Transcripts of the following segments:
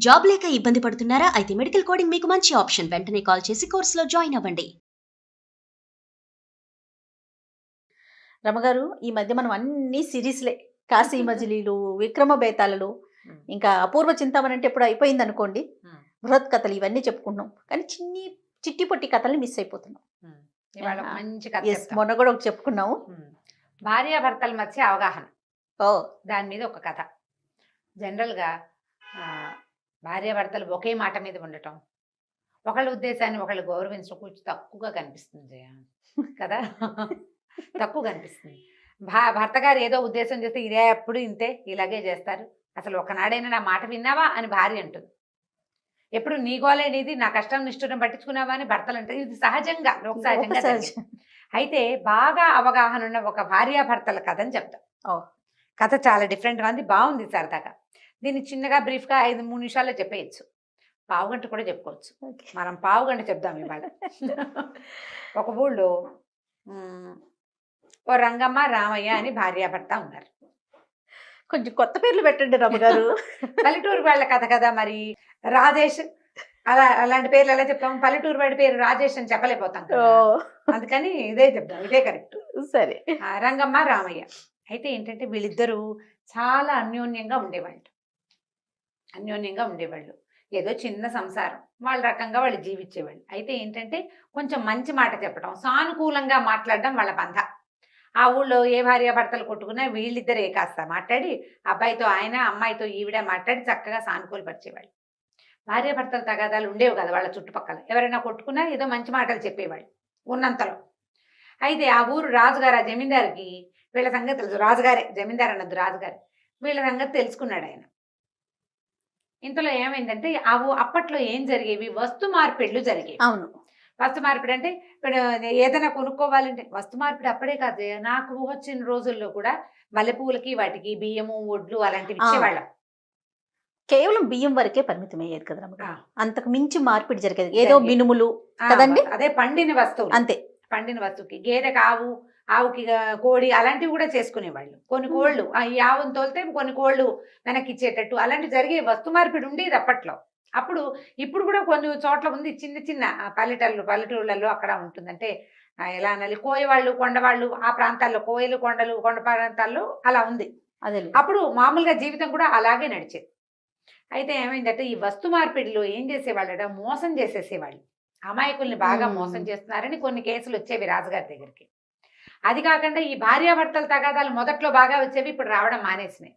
Job లేక ఇబ్బంది పడుతున్నారా? అయితే మెడికల్ కోడింగ్ మీకు మంచి ఆప్షన్. వెంటనే కాల్ చేసి కోర్సులో జాయిన్ అవ్వండి. రమగారు, ఈ మధ్య మనం అన్ని సిరీస్లే. కాశీ మజిలీలు, విక్రమ బేతాళులు, ఇంకా అపూర్వ చింతామణి అంటే ఇప్పుడు అయిపోయింది అనుకోండి. బృహత్ కథలు ఇవన్నీ చెప్పుకుంటున్నాం, కానీ చిట్టి పొట్టి కథల్ని మిస్ అయిపోతున్నాం. ఇవాళ మంచి కథ ఎస్, మొన్న కూడా ఒకటి చెప్పుకున్నాము. భార్యాభర్తల మధ్య అవగాహన, ఓ దాని మీద ఒక కథ. జనరల్గా భార్యాభర్తలు ఒకే మాట మీద ఉండటం, ఒకళ్ళ ఉద్దేశాన్ని ఒకళ్ళు గౌరవించడం కొంచెం తక్కువగా కనిపిస్తుంది కదా. తక్కువ కనిపిస్తుంది. భర్త గారు ఏదో ఉద్దేశం చేస్తే ఇదే ఎప్పుడు ఇంతే, ఇలాగే చేస్తారు, అసలు ఒకనాడైనా నా మాట విన్నావా అని భార్య అంటుంది. ఎప్పుడు నీ గోలే నీది, నా కష్టం నిష్ఠురం పట్టించుకున్నావా అని భర్తలు అంటారు. ఇది సహజంగా, లోక సహజంగా. అయితే బాగా అవగాహన ఉన్న ఒక భార్యాభర్తల కథ అని చెప్తాం. కథ చాలా డిఫరెంట్గా ఉంది, బాగుంది సరదాగా. దీన్ని చిన్నగా బ్రీఫ్గా 5-3 నిమిషాల్లో చెప్పేయచ్చు, పావుగంట కూడా చెప్పుకోవచ్చు. మనం పావుగంట చెప్దాం ఇవాళ. ఒక ఊళ్ళో ఓ రంగమ్మ రామయ్య అని భార్యాభర్త ఉన్నారు. కొంచెం కొత్త పేర్లు పెట్టండి రమగారు. పల్లెటూరు వాళ్ళ కథ కదా మరి. రాజేష్ అలాంటి పేర్లు ఎలా చెప్తాం? పల్లెటూరు వాడి పేరు రాజేష్ అని చెప్పలేకపోతాం కదా, అందుకని ఇదే చెప్తాం, ఇదే కరెక్ట్. సరే. రంగమ్మ రామయ్య. అయితే ఏంటంటే వీళ్ళిద్దరూ చాలా అన్యోన్యంగా ఉండేవాళ్ళు. ఏదో చిన్న సంసారం, వాళ్ళ రకంగా వాళ్ళు జీవించేవాళ్ళు. అయితే ఏంటంటే కొంచెం మంచి మాట చెప్పడం, సానుకూలంగా మాట్లాడడం వాళ్ళ బంధ. ఆ ఊళ్ళో ఏ భార్యాభర్తలు కొట్టుకున్నా వీళ్ళిద్దరే కాస్త మాట్లాడి, అబ్బాయితో ఆయన, అమ్మాయితో ఈవిడ మాట్లాడి చక్కగా సానుకూలపరిచేవాళ్ళు. భార్యాభర్తల తగాదాలు ఉండేవి కదా వాళ్ళ చుట్టుపక్కల. ఎవరైనా కొట్టుకున్నా ఏదో మంచి మాటలు చెప్పేవాళ్ళు ఉన్నంతలో. అయితే ఆ ఊరు రాజుగారు, ఆ జమీందారికి వీళ్ళ సంగతి తెలుసు. రాజుగారే, జమీందారు అన్నది రాజుగారు. వీళ్ళ సంగతి తెలుసుకున్నాడు ఆయన. ఇంతలో ఏమైందంటే అప్పట్లో ఏం జరిగేవి, వస్తు మార్పిళ్ళు జరిగేవి. అవును. వస్తు మార్పిడి అంటే ఇప్పుడు ఏదైనా కొనుక్కోవాలంటే వస్తు మార్పిడి అప్పుడే కాదు, నాకు వచ్చిన రోజుల్లో కూడా మల్లెపూలకి వాటికి బియ్యము, ఒడ్లు అలాంటివి ఇచ్చేవాళ్ళం. కేవలం బియ్యం వరకే పరిమితం అయ్యేది కదా రమగారు, అంతకు మించి మార్పిడి జరిగేది ఏదో మినుములు కదండి. అదే పండిన వస్తువు, అంతే. పండిన వస్తువుకి గేదెకి ఆవుకి కోడి అలాంటివి కూడా చేసుకునేవాళ్ళు. కొన్ని కోళ్ళు, ఈ ఆవును తోలితే కొన్ని కోళ్ళు వెనక్కి ఇచ్చేటట్టు అలాంటివి జరిగే వస్తు మార్పిడి ఉండేది అప్పట్లో. అప్పుడు ఇప్పుడు కూడా కొన్ని చోట్ల ఉంది, చిన్న చిన్న పల్లెటూళ్ళల్లో అక్కడ ఉంటుంది. అంటే ఎలా అనాలి, కోయవాళ్ళు, కొండవాళ్ళు, ఆ ప్రాంతాల్లో కోయలు, కొండలు, కొండ ప్రాంతాల్లో అలా ఉంది. అదే అప్పుడు మామూలుగా జీవితం కూడా అలాగే నడిచేది. అయితే ఏమైందంటే ఈ వస్తు మార్పిడిలో ఏం చేసేవాళ్ళట, మోసం చేసేసేవాళ్ళు. అమాయకుల్ని బాగా మోసం చేస్తున్నారని కొన్ని కేసులు వచ్చేవి రాజుగారి దగ్గరికి. అది కాకుండా ఈ భార్యాభర్తల తగాదాలు మొదట్లో బాగా వచ్చేవి, ఇప్పుడు రావడం మానేసినాయి.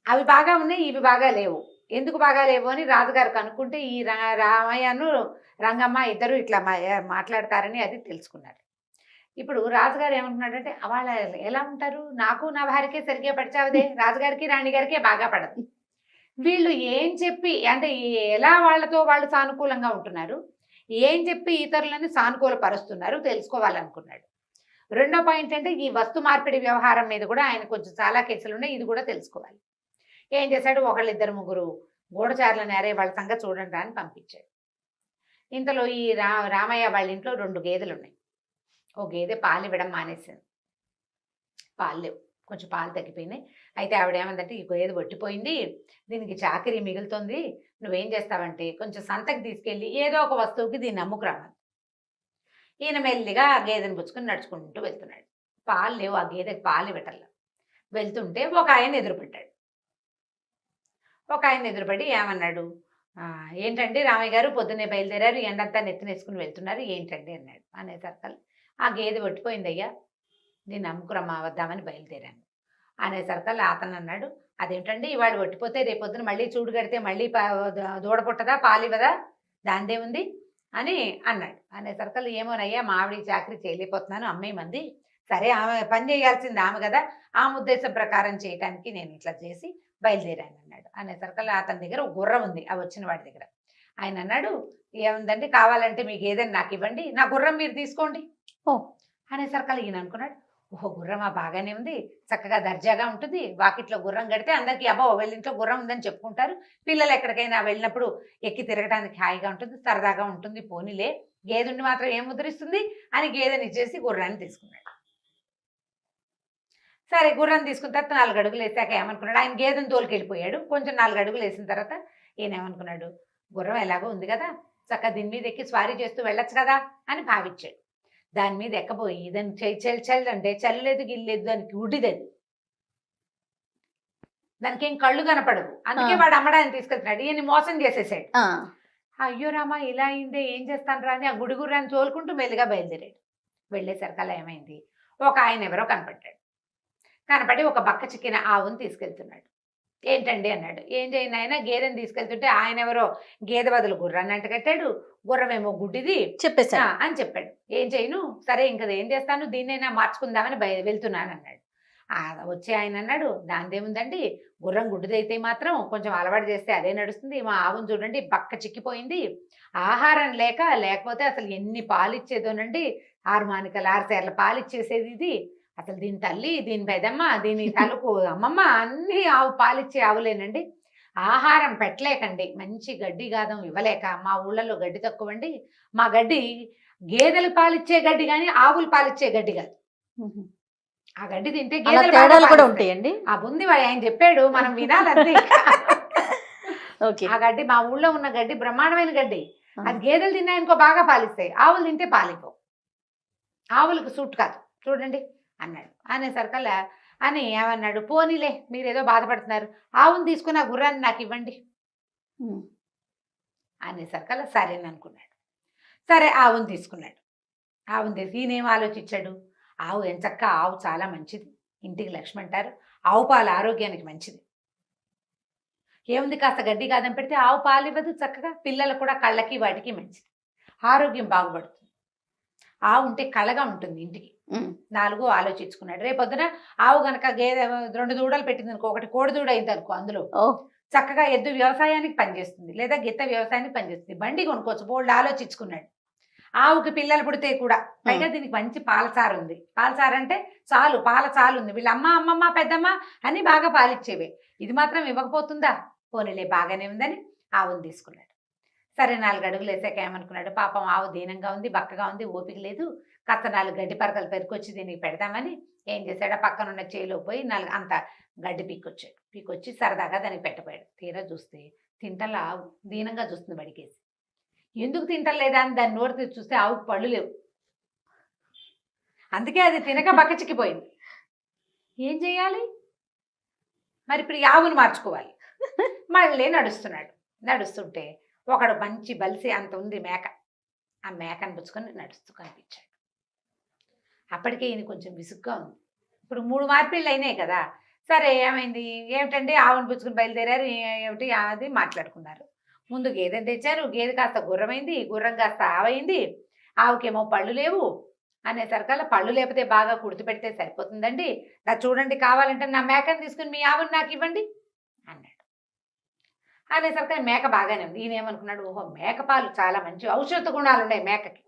అవి బాగా ఉన్నాయి, ఇవి బాగా లేవు. ఎందుకు బాగా లేవు అని రాజుగారు కనుక్కుంటే ఈ రామయ్యను రంగమ్మ ఇద్దరు ఇట్లా మాట్లాడతారని అది తెలుసుకున్నారు. ఇప్పుడు రాజుగారు ఏమంటున్నాడంటే, వాళ్ళ ఎలా ఉంటారు, నాకు నా భార్యకే సరిగ్గా పడిచావదే, రాజుగారికి రాణిగారికే బాగా పడదు. వీళ్ళు ఏం చెప్పి అంటే ఎలా వాళ్ళతో వాళ్ళు సానుకూలంగా ఉంటున్నారు, ఏం చెప్పి ఇతరులను సానుకూలపరుస్తున్నారు తెలుసుకోవాలనుకున్నాడు. రెండో పాయింట్ అంటే ఈ వస్తు మార్పిడి వ్యవహారం మీద కూడా ఆయన కొంచెం చాలా కేసులు ఉన్నాయి, ఇది కూడా తెలుసుకోవాలి. ఏం చేశాడు, 1-2-3 గూఢచారుల నేరే వాళ్ళ సంగతి చూడండి అని పంపించాడు. ఇంతలో ఈ రామయ్య వాళ్ళ ఇంట్లో 2 గేదెలు ఉన్నాయి. ఓ గేదె పాలు ఇవ్వడం మానేసింది, పాలు లేవు, కొంచెం పాలు తగ్గిపోయినాయి. అయితే ఆవిడ ఏమందంటే, ఈ గేదె పట్టిపోయింది, దీనికి చాకరీ మిగులుతుంది, నువ్వేం చేస్తావంటే కొంచెం సంతకి తీసుకెళ్ళి ఏదో ఒక వస్తువుకి దీన్ని అమ్ముకురావాలి. ఈయన మెల్లిగా ఆ గేదెని పుచ్చుకొని నడుచుకుంటూ వెళ్తున్నాడు. పాలు లేవు, ఆ గేదెకి పాలు ఇవ్వటల్లా. వెళ్తుంటే ఒక ఆయన ఎదురుపడ్డాడు. ఒక ఆయన ఎదురుపడి ఏమన్నాడు, ఏంటండి రామయ్య గారు, పొద్దున్నే బయలుదేరారు, ఎండంతా నెత్తినేసుకుని వెళ్తున్నారు, ఏంటండి అన్నాడు. అనేసరికి ఆ గేదె పట్టిపోయిందయ్యా, నేను అమ్ముకురమ్మా వద్దామని బయలుదేరాను అనేసరికి అతను అన్నాడు, అదేంటండి ఇవాళ పట్టిపోతే రేపొద్దున మళ్ళీ చూడు కడితే మళ్ళీ దూడ పుట్టదా, పాలివ్వదా, దాందే ఉంది అని అన్నాడు. అనేసరికి ఏమోనయ్యా, మావిడి చాకరీ చేయలేకపోతున్నాను, అమ్మేమంది, సరే ఆమె పని చేయాల్సింది ఆమె కదా, ఆమె ఉద్దేశం ప్రకారం చేయటానికి నేను ఇట్లా చేసి బయలుదేరాను అన్నాడు. అనేసరికి అతని దగ్గర ఒక గుర్రం ఉంది, ఆ వచ్చిన వాడి దగ్గర. ఆయన అన్నాడు, ఏముందండి, కావాలంటే మీకు ఏదైనా నాకు ఇవ్వండి, నా గుర్రం మీరు తీసుకోండి అనేసరికి ఈయన అనుకున్నాడు, ఓహో గుర్రమా, బాగానే ఉంది, చక్కగా దర్జాగా ఉంటుంది, వాకిట్లో గుర్రం కడితే అందరికీ అబ్బో వీళ్ళింట్లో గుర్రం ఉందని చెప్పుకుంటారు, పిల్లలు ఎక్కడికైనా వెళ్ళినప్పుడు ఎక్కి తిరగడానికి హాయిగా ఉంటుంది, సరదాగా ఉంటుంది, పోనీలే, గేదెని మాత్రం ఏం ముద్రిస్తుంది అని గేదెని ఇచ్చేసి గుర్రాన్ని తీసుకున్నాడు. సరే గుర్రాన్ని తీసుకున్న తర్వాత 4 అడుగులు వేసాక ఏమనుకున్నాడు, ఆయన గేదెని తోలుకెళ్ళిపోయాడు. కొంచెం 4 అడుగులు వేసిన తర్వాత ఈయన ఏమనుకున్నాడు, గుర్రం ఎలాగో ఉంది కదా, చక్కగా దీని మీద ఎక్కి స్వారీ చేస్తూ వెళ్ళొచ్చు కదా అని భావించాడు. దాని మీద ఎక్కబోయి దాన్ని చెల్లి అంటే చల్లలేదు గిల్లేదు, దానికి గుడ్డిదది, దానికి ఏం కళ్ళు కనపడవు. అందుకే వాడు అమ్మడానికి తీసుకెళ్తున్నాడు, ఈయన్ని మోసం చేసేసాడు. అయ్యో రామా ఇలా అయిందే, ఏం చేస్తాను రా అని ఆ గుడిగుర్రాన్ని తోలుకుంటూ మెల్లిగా బయలుదేరాడు. వెళ్ళేసరికల్లా ఏమైంది, ఒక ఆయన ఎవరో కనపడ్డాడు. కనపడి ఒక బక్క చిక్కిన ఆవుని తీసుకెళ్తున్నాడు. ఏంటండి అన్నాడు. ఏం చేయను ఆయన, గేదెని తీసుకెళ్తుంటే ఆయన ఎవరో గేదె బదులు గుర్రాన్ని అంట కట్టాడు, గుర్రమేమో గుడ్డిది చెప్పేసా అని చెప్పాడు. ఏం చేయను, సరే ఇంకా ఏం చేస్తాను, దీన్నైనా మార్చుకుందామని వెళ్తున్నాను అన్నాడు. వచ్చే ఆయన అన్నాడు, దానిదేముందండి, గుర్రం గుడ్డిదైతే మాత్రం కొంచెం అలవాటు చేస్తే అదే నడుస్తుంది, మా ఆవును చూడండి బక్క చిక్కిపోయింది, ఆహారం లేకపోతే అసలు ఎన్ని పాలు ఇచ్చేదోనండి, 6 మానికలు 6 సేర్ల పాలు ఇచ్చేసేది ఇది, అసలు దీని తల్లి, దీని పెదమ్మ, దీని తలుపు అమ్మమ్మ అన్నీ ఆవు పాలిచ్చే ఆవులేనండి, ఆహారం పెట్టలేకండి, మంచి గడ్డి గాదం ఇవ్వలేక మా ఊళ్ళలో గడ్డి తక్కువండి, మా గడ్డి గేదెలు పాలిచ్చే గడ్డి కానీ ఆవులు పాలిచ్చే గడ్డి కాదు, ఆ గడ్డి తింటే గేదెలు తేడాలు కూడా ఉంటాయండి. ఆ బుంది ఆయన చెప్పాడు, మనం వినాలంతే. ఓకే. ఆ గడ్డి మా ఊళ్ళో ఉన్న గడ్డి బ్రహ్మాండమైన గడ్డి, అది గేదెలు తిన్నాయనుకో బాగా పాలిస్తాయి, ఆవులు తింటే పాలిపో, ఆవులకు సూట్ కాదు చూడండి అన్నాడు. అనేసరికల్లా అని ఏమన్నాడు, పోనీలే మీరేదో బాధపడుతున్నారు, ఆవును తీసుకుని ఆ గుర్రాన్ని నాకు ఇవ్వండి అనేసరికల్లా సరేని అనుకున్నాడు. సరే ఆవును తీసుకున్నాడు. ఆవును తీసి ఈయనేం ఆలోచించాడు, ఆవు ఎంచక్క, ఆవు చాలా మంచిది, ఇంటికి లక్ష్మి అంటారు, ఆవు పాలు ఆరోగ్యానికి మంచిది, ఏముంది కాస్త గడ్డి కాదని పెడితే ఆవు పాలు ఇవ్వదు, చక్కగా పిల్లలకు కూడా కళ్ళకి వాటికి మంచిది, ఆరోగ్యం బాగుపడుతుంది, ఆవు ఉంటే కళగా ఉంటుంది ఇంటికి. 4 ఆలోచించుకున్నాడు. రేపొద్దున ఆవు గనక గేదె 2 దూడలు పెట్టింది అనుకో, ఒకటి కోడి దూడ అయింది అనుకో, అందులో చక్కగా ఎద్దు వ్యవసాయానికి పనిచేస్తుంది, లేదా గిత్త వ్యవసాయానికి పనిచేస్తుంది, బండి కొనుక్కోవచ్చు, బోల్డ్ ఆలోచించుకున్నాడు. ఆవుకి పిల్లలు పుడితే కూడా, పైగా దీనికి మంచి పాలసారు ఉంది, పాలసారు అంటే చాలు, పాల చాలు ఉంది, వీళ్ళ అమ్మమ్మ పెద్దమ్మ అని బాగా పాలిచ్చేవే, ఇది మాత్రం ఇవ్వకపోతుందా, పోనీలే బాగానే ఉందని ఆవును తీసుకున్నాడు. సరే 4 అడుగులు వేసాక ఏమనుకున్నాడు, పాపం ఆవు దీనంగా ఉంది, బక్కగా ఉంది, ఓపిక లేదు, కాస్త 4 గడ్డి పరకలు పెరుకొచ్చి దీనికి పెడదామని ఏం చేశాడు, పక్కన ఉన్న చేలో పోయి 4 అంత గడ్డి పీక్కొచ్చాడు. పీకొచ్చి సరదాగా దానికి పెట్టపోయాడు. తీరా చూస్తే తింటలా ఆవు దీనంగా చూస్తుంది బడికేసి. ఎందుకు తింటలేదా అని దాన్ని నోరు తీసి చూస్తే ఆవుకు పళ్ళు లేవు, అందుకే అది తినక బక్క చిక్కిపోయింది. ఏం చేయాలి మరి, ఇప్పుడు ఆవును మార్చుకోవాలి. మళ్ళీ నడుస్తుంటే ఒకడు మంచి బలిసి అంత ఉంది మేక, ఆ మేకను పుచ్చుకొని నడుస్తూ కనిపించాడు. అప్పటికే ఈయన కొంచెం విసుగ్గా ఉంది. ఇప్పుడు 3 మార్పిళ్ళు అయినాయి కదా, సరే ఏమైంది, ఏమిటండి ఆవును పుచ్చుకొని బయలుదేరారు, ఏమిటి అది మాట్లాడుకున్నారు. ముందు గేదెని తెచ్చారు, గేదె కాస్త గుర్రమైంది, గుర్రం కాస్త ఆవైంది, ఆవుకేమో పళ్ళు లేవు అనేసరికల్లా పళ్ళు లేకపోతే బాగా కుడితి పెడితే సరిపోతుందండి, నా చూడండి కావాలంటే నా మేకను తీసుకుని మీ ఆవును నాకు ఇవ్వండి అన్నాడు. అనేసరికి మేక బాగానే ఉంది. ఈయన ఏమనుకున్నాడు, ఓహో మేకపాలు చాలా మంచి ఔషధ గుణాలు ఉన్నాయి మేకకి,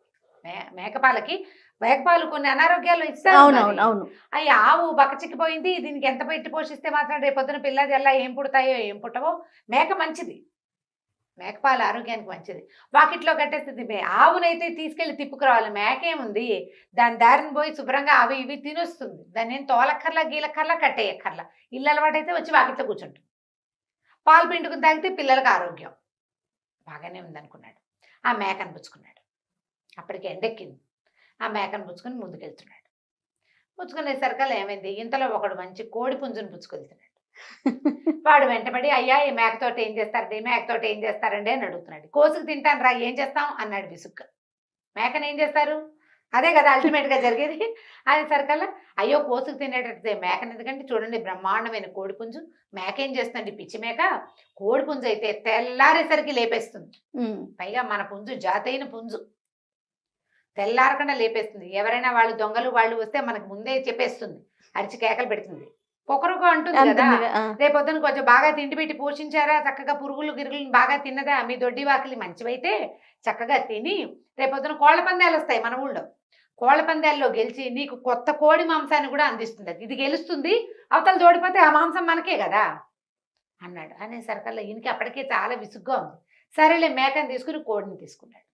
మేకపాలు కొన్ని అనారోగ్యాలు ఇస్తాయి. అవి ఆవు బక్కచిక్కిపోయింది, దీనికి ఎంత పెట్టి పోషిస్తే మాత్రం రేపొద్దున పిల్లది ఎలా ఏం పుడతాయో ఏం పుట్టవో, మేక మంచిది, మేకపాలు ఆరోగ్యానికి మంచిది, వాకిట్లో కట్టేస్తుంది. ఆవునైతే తీసుకెళ్లి తిప్పుకురావాలి, మేకేముంది దాని దారిని పోయి శుభ్రంగా అవి ఇవి తినొస్తుంది, దాన్ని ఏం తోలక్కర్లా గీలక్కర్లా కట్టేయక్కర్లా, ఇల్లు అలవాటైతే వచ్చి వాకిట్లో కూర్చుంటుంది, పాలు పిండుకుని తాగితే పిల్లలకు ఆరోగ్యం, బాగానే ఉందనుకున్నాడు. ఆ మేకను పుచ్చుకున్నాడు. అప్పటికి ఎండెక్కింది. ఆ మేకను పుచ్చుకొని ముందుకెళ్తున్నాడు. పుచ్చుకునేసరికల్లా ఏమైంది, ఇంతలో ఒకడు మంచి కోడి పుంజుని పుచ్చుకెళ్తున్నాడు. వాడు వెంటబడి, అయ్యా ఈ మేకతోటి ఏం చేస్తారండి అని అడుగుతున్నాడు. కోసుకు తింటాను రా, ఏం చేస్తాం అన్నాడు విసుగ్గా. మేకను ఏం చేస్తారు, అదే కదా అల్టిమేట్ గా జరిగేది. అది సరికల్లా అయ్యో కోసుకు తినేటట్టు మేకను ఎందుకంటే చూడండి బ్రహ్మాండమైన కోడి పుంజు, మేక ఏం చేస్తుంది పిచ్చి మేక, కోడి పుంజు అయితే తెల్లారేసరికి లేపేస్తుంది, పైగా మన పుంజు జాతైన పుంజు, తెల్లారకుండా లేపేస్తుంది, ఎవరైనా వాళ్ళు దొంగలు వాళ్ళు వస్తే మనకు ముందే చెప్పేస్తుంది, అరిచి కేకలు పెడుతుంది, పొకరుగా అంటుంది కదా, రేపొద్దున కొంచెం బాగా తిండి పెట్టి పోషించారా, చక్కగా పురుగులు గిరుగులను బాగా తిన్నదా, మీ దొడ్డి వాకిలి మంచివైతే చక్కగా తిని రేపొద్దున కోళ్ల పందాలు వస్తాయి మన ఊళ్ళో, కోళ్ల పందాల్లో గెలిచి నీకు కొత్త కోడి మాంసాన్ని కూడా అందిస్తుంది, ఇది గెలుస్తుంది, అవతల తోడిపోతే ఆ మాంసం మనకే కదా అన్నాడు. అనేసరికల్లా ఈయనకి అప్పటికే చాలా విసుగ్గా ఉంది. సరేలే మేకని తీసుకుని కోడిని తీసుకున్నాడు.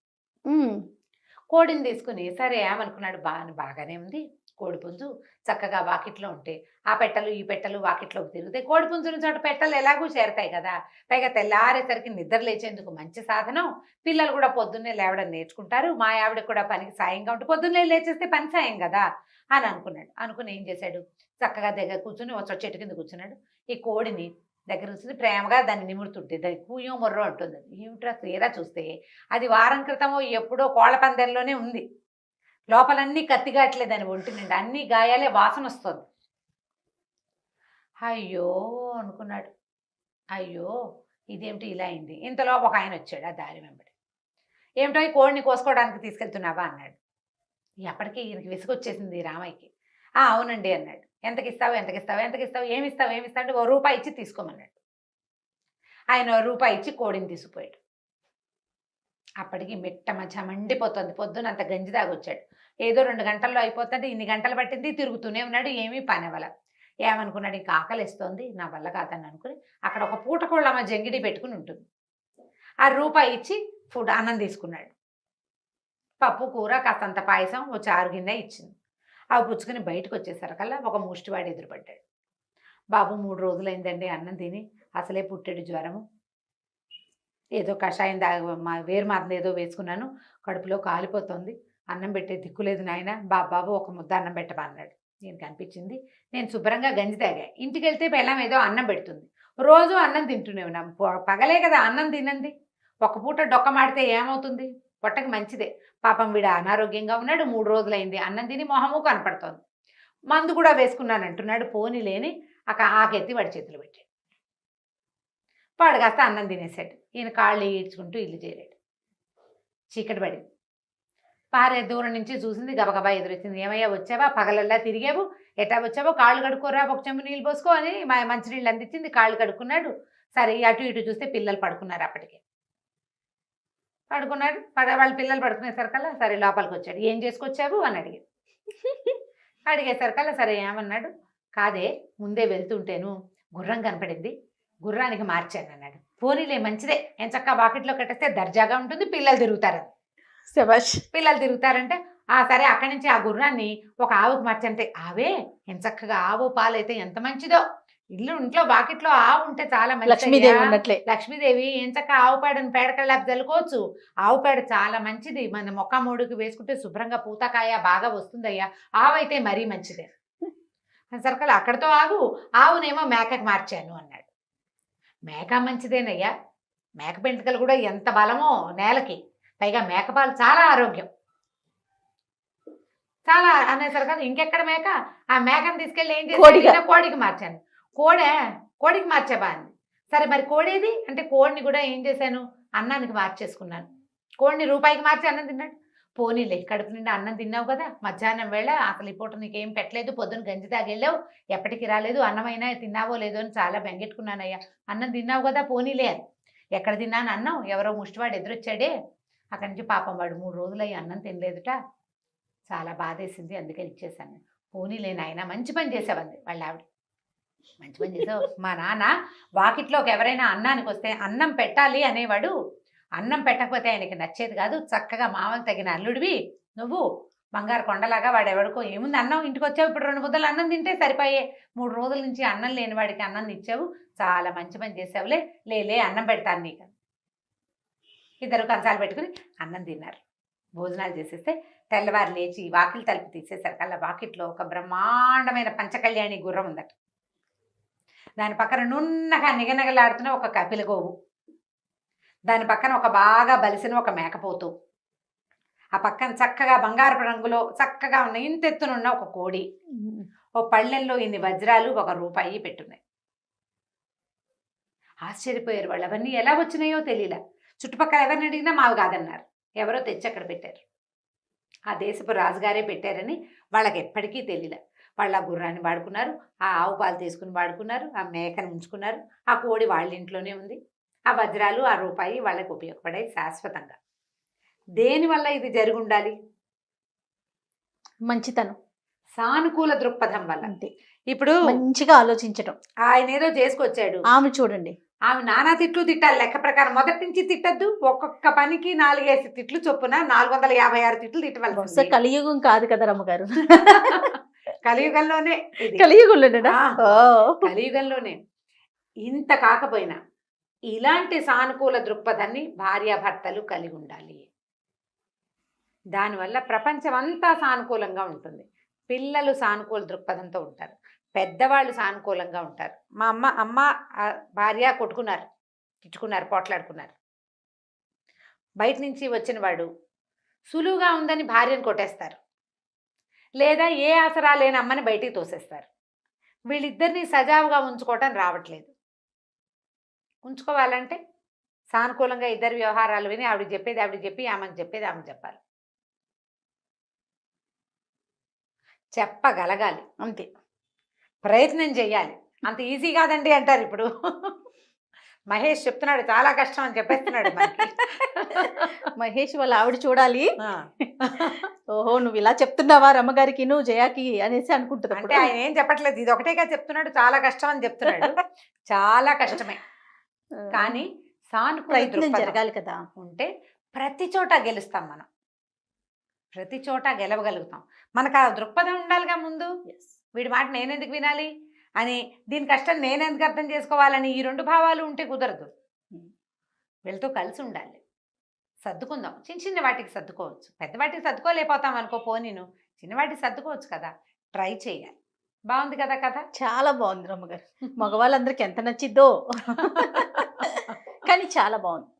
కోడిని తీసుకుని సరే ఏమనుకున్నాడు, బాగానే ఉంది, కోడిపుంజు చక్కగా వాకిట్లో ఉంటే ఆ పెట్టలు ఈ పెట్టలు వాకిట్లోకి తిరుగుతాయి. కోడిపుంజుని చోట పెట్టలు ఎలాగూ చేరతాయి కదా. పైగా తెల్లారేసరికి నిద్ర లేచేందుకు మంచి సాధనం. పిల్లలు కూడా పొద్దున్నే లేవడం నేర్చుకుంటారు. మా ఆవిడ కూడా పనికి సాయంగా ఉంటే పొద్దున్నే లేచేస్తే పని సాయం కదా అని అనుకున్నాడు. అనుకుని ఏం చేశాడు, చక్కగా దగ్గర కూర్చుని ఒక చెట్టు కింద కూర్చున్నాడు. ఈ కోడిని దగ్గర కూర్చుని ప్రేమగా దాన్ని నిమురుతుంటే దాన్ని కూయో మొర్రో అంటుంది. ఏమిట్రా తీరా చూస్తే అది వారం క్రితమో ఎప్పుడో కోళ్ల పందెంలోనే ఉంది. లోపలన్నీ కత్తిగాట్లే దాని ఒంటి నిండా అన్ని గాయాలే, వాసన వస్తుంది. అయ్యో అనుకున్నాడు, అయ్యో ఇదేమిటి ఇలా అయింది. ఇంతలో ఒక ఆయన వచ్చాడు ఆ దారి వెంబడి. ఏమిటో ఈ కోడిని కోసుకోవడానికి తీసుకెళ్తున్నావా అన్నాడు. ఎప్పటికీ ఈయనకి విసుగొచ్చేసింది రామయ్యకి. అవునండి అన్నాడు. ఎంతకిస్తావు ఎంతకిస్తావు ఎంతకిస్తావు ఏమిస్తావు ఏమిస్తావు అంటే ₹1 ఇచ్చి తీసుకోమన్నాడు. ఆయన ₹1 ఇచ్చి కోడిని తీసుకుపోయాడు. అప్పటికి మిట్ట మధ్య మండిపోతుంది. పొద్దున అంత గంజి తాగొచ్చాడు. ఏదో 2 గంటల్లో అయిపోతుంది, ఇన్ని గంటలు పట్టింది, తిరుగుతూనే ఉన్నాడు, ఏమీ పని అవ్వల. ఏమనుకున్నాడు, ఇంకా ఆకలిస్తోంది, నా వల్ల కాదని అనుకుని అక్కడ ఒక పూటకోళ్ళమ్మ జంగిడి పెట్టుకుని ఉంటుంది. ఆ ₹1 ఇచ్చి అన్నం తీసుకున్నాడు. పప్పు కూర కాస్తంత పాయసం ఓ చారు గిన్నె ఇచ్చింది. అవి పుచ్చుకుని బయటకు వచ్చేసరికల్లా ఒక ముష్టివాడు ఎదురుపడ్డాడు. బాబు 3 రోజులైందండి అన్నం తిని, అసలే పుట్టెడు జ్వరము, ఏదో కషాయం వేరు మాత్రం ఏదో వేసుకున్నాను, కడుపులో కాలిపోతుంది, అన్నం పెట్టే దిక్కులేదు నాయన, బాబు ఒక ముద్ద అన్నం పెట్టబా అన్నాడు. నేను కనిపించింది, నేను శుభ్రంగా గంజి తాగా. ఇంటికి వెళ్తే బెల్లం ఏదో అన్నం పెడుతుంది, రోజు అన్నం తింటూనే ఉన్నాం. పగలే కదా అన్నం తినంది, ఒక పూట డొక్క మాడితే ఏమవుతుంది, పొట్టకి మంచిదే. పాపం వీడు అనారోగ్యంగా ఉన్నాడు, 3 రోజులైంది, అన్నం తిని మొహము కనపడుతోంది, మందు కూడా వేసుకున్నాను అంటున్నాడు. పోనీ లేని ఆకెత్తి వాడి చేతులు పెట్టాడు. వాడు కాస్త అన్నం తినేసాడు. ఈయన కాళ్ళు ఈడ్చుకుంటూ ఇల్లు చేరాడు. చీకటి పడింది. భార్య దూరం నుంచి చూసింది, గబగబా ఎదురొచ్చింది. ఏమయ్యా వచ్చావా, పగలల్లా తిరిగావు, ఎట్టా వచ్చావో, కాళ్ళు కడుక్కోరా, ఒక చెంబు నీళ్ళు పోసుకో అని మంచినీళ్ళు అందించింది. కాళ్ళు కడుక్కున్నాడు. సరే అటు ఇటు చూస్తే పిల్లలు పడుకున్నారు. అప్పటికే పడుకున్నాడు. వాళ్ళ పిల్లలు పడుకునేసరికల్లా సరే లోపలికి వచ్చాడు. ఏం చేసుకొచ్చావు అని అడిగాడు. అడిగేసరికల్లా సరే ఏమన్నాడు, కాదే ముందే వెళ్తుంటేను గుర్రం కనపడింది, గుర్రానికి మార్చాను అన్నాడు. పోనీలే మంచిదే, ఎంచక్కా వాకిట్లో కట్టేస్తే దర్జాగా ఉంటుంది, పిల్లలు తిరుగుతారని. శభాష్. పిల్లలు తిరుగుతారంటే సరే అక్కడి నుంచి ఆ గుర్రాన్ని ఒక ఆవుకు మార్చంటే, ఆవే ఎంచక్కగా ఆవు పాలైతే ఎంత మంచిదో, ఇంట్లో వాకిట్లో ఆవు ఉంటే చాలా లక్ష్మీదేవి మంచిది. ఉన్నట్లే. లక్ష్మీదేవి ఎంచక్క ఆవు పేడని పేడకల్లాపు చల్లుకోవచ్చు. ఆవు పేడ చాలా మంచిది, మన మొక్క మూడుకి వేసుకుంటే శుభ్రంగా పూతకాయ బాగా వస్తుందయ్యా, ఆవు అయితే మరీ మంచిదే. సరికల్ అక్కడితో ఆవునేమో మేకకి మార్చాను అన్నాడు. మేక మంచిదేనయ్యా, మేక పెంటకలు కూడా ఎంత బలమో నేలకి, పైగా మేకపాలు చాలా ఆరోగ్యం, చాలా అనేసరికి ఇంకెక్కడ మేక, ఆ మేకను తీసుకెళ్ళి ఏం చేసి కోడికి మార్చాను. కోడికి మార్చాబా అంది. సరే మరి కోడేది అంటే, కోడిని కూడా ఏం చేశాను, అన్నానికి మార్చేసుకున్నాను. కోడిని ₹1కి మార్చి అన్నం తిన్నాడు. పోనీలే కడుపు నిండా అన్నం తిన్నావు కదా, మధ్యాహ్నం వేళ అసలు ఈ పూట నీకేం పెట్టలేదు, పొద్దున గంజి తాగెళ్ళావు, ఎప్పటికి రాలేదు, అన్నమైనా తిన్నావో లేదో అని చాలా బెంగెట్టుకున్నానయ్యా, అన్నం తిన్నావు కదా పోనీలే అని. ఎక్కడ తిన్నాను అన్నం, ఎవరో ముష్టివాడు ఎదురొచ్చాడే, అక్కడి నుంచి పాపం వాడు 3 రోజులయ్యి అన్నం తినలేదుట, చాలా బాధేసింది, అందుకని ఇచ్చేసాను. పోనీలే నాయన మంచి పని చేసావంది వాళ్ళ ఆవిడ. మంచి పని చేసావు. మా నాన్న వాకిట్లోకి ఎవరైనా అన్నానికి వస్తే అన్నం పెట్టాలి అనేవాడు, అన్నం పెట్టకపోతే ఆయనకి నచ్చేది కాదు, చక్కగా మామూలు తగిన అల్లుడివి నువ్వు, బంగారు కొండలాగా. వాడు ఎవరికో ఏముంది అన్నం, ఇంటికి వచ్చావు, ఇప్పుడు 2 ముద్దలు అన్నం తింటే సరిపోయే, 3 రోజుల నుంచి అన్నం లేని వాడికి అన్నం ఇచ్చావు, చాలా మంచి పని చేసావులే, లే అన్నం పెడతాను నీకు. ఇద్దరు కంచాలు పెట్టుకుని అన్నం తిన్నారు. భోజనాలు చేసేస్తే తెల్లవారు లేచి వాకిలి తలుపు తీసేసరికల్లా వాకిట్లో ఒక బ్రహ్మాండమైన పంచకళ్యాణి గుర్రం ఉందట. దాని పక్కన నున్నగా నిగనగలాడుతున్న ఒక కపిల గోవు, దాని పక్కన ఒక బాగా బలిసిన ఒక మేకపోతు, ఆ పక్కన చక్కగా బంగారపు రంగులో చక్కగా ఉన్న ఇంతెత్తునున్న ఒక కోడి, ఓ పళ్ళెంలో ఇన్ని వజ్రాలు, ₹1 పెట్టున్నాయి. ఆశ్చర్యపోయారు వాళ్ళు. అవన్నీ ఎలా వచ్చినాయో తెలియలే. చుట్టుపక్కల ఎవరిని అడిగినా మావి కాదన్నారు. ఎవరో తెచ్చి అక్కడ పెట్టారు. ఆ దేశపు రాజుగారే పెట్టారని వాళ్ళకి ఎప్పటికీ తెలియలే. వాళ్ళు ఆ గుర్రాన్ని వాడుకున్నారు, ఆ ఆవు పాలు తీసుకుని వాడుకున్నారు, ఆ మేకను ఉంచుకున్నారు, ఆ కోడి వాళ్ళ ఇంట్లోనే ఉంది, ఆ వజ్రాలు ఆ ₹1 వాళ్ళకి ఉపయోగపడాయి శాశ్వతంగా. దేనివల్ల ఇది జరిగి ఉండాలి? మంచితనం, సానుకూల దృక్పథం వల్ల. అంతే. ఇప్పుడు మంచిగా ఆలోచించటం. ఆయన ఏదో చేసుకొచ్చాడు, ఆమె చూడండి ఆమె నానా తిట్లు తిట్టాలి లెక్క ప్రకారం. మొదటి నుంచి తిట్టద్దు, ఒక్కొక్క పనికి 4-5 తిట్లు చొప్పున 456 తిట్లు బహుశా తిట్టవలసింది. కలియుగం కాదు కదా రమ్మగారు. కలియుగంలోనే ఇది. కలియుగంలోనేనా? ఆ. ఓ. కలియుగంలోనే. ఇంత కాకపోయినా ఇలాంటి సానుకూల దృక్పథాన్ని భార్యాభర్తలు కలిగి ఉండాలి. దానివల్ల ప్రపంచం అంతా సానుకూలంగా ఉంటుంది. పిల్లలు సానుకూల దృక్పథంతో ఉంటారు, పెద్దవాళ్ళు సానుకూలంగా ఉంటారు. మా అమ్మ భార్య కొట్టుకున్నారు, తిట్టుకున్నారు, పోట్లాడుకున్నారు. బయట నుంచి వచ్చిన వాడు సులువుగా ఉందని భార్యను కొట్టేస్తారు, లేదా ఏ ఆసరా లేని అమ్మని బయటికి తోసేస్తారు. వీళ్ళిద్దరిని సజావుగా ఉంచుకోవటం రావట్లేదు. ఉంచుకోవాలంటే సానుకూలంగా ఇద్దరు వ్యవహారాలు విని ఆవిడ చెప్పేది ఆవిడ చెప్పి, ఆమెకు చెప్పేది ఆమె చెప్పాలి, చెప్పగలగాలి, అంతే. ప్రయత్నం చేయాలి. అంత ఈజీ కాదండి అంటారు ఇప్పుడు. మహేష్ చెప్తున్నాడు చాలా కష్టం అని చెప్పేస్తున్నాడు మనకి. మహేష్ వాళ్ళ ఆవిడ చూడాలి, ఆ. ఓహో నువ్వు ఇలా చెప్తున్నావా రమ్మగారికి నువ్వు జయాకి అనేసి అనుకుంటుంది. అంటే ఆయన ఏం చెప్పట్లేదు, ఇది ఒకటేగా చెప్తున్నాడు, చాలా కష్టం అని చెప్తున్నాడు. చాలా కష్టమే, కానీ సానుకూల ప్రయత్నం దృక్పథం జరగాలి కదా. ఉంటే ప్రతి చోట గెలుస్తాం మనం, ప్రతి చోట గెలవగలుగుతాం. మనకు ఆ దృక్పథం ఉండాలిగా ముందు. వీడి మాట నేనెందుకు వినాలి అని, దీని కష్టం నేనెందుకు అర్థం చేసుకోవాలని ఈ 2 భావాలు ఉంటే కుదరదు. వీళ్ళతో కలిసి ఉండాలి, సర్దుకుందాం. చిన్న చిన్న వాటికి సర్దుకోవచ్చు, పెద్ద వాటికి సర్దుకోలేకపోతాం అనుకో, పోనీను చిన్న వాటికి సర్దుకోవచ్చు కదా, ట్రై చేయాలి. బాగుంది కదా కథ? చాలా బాగుంది రమ్మగారు. మగవాళ్ళందరికి ఎంత నచ్చిద్దో కానీ చాలా బాగుంది.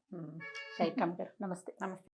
రైట్ రమ్మగారు, నమస్తే. నమస్తే.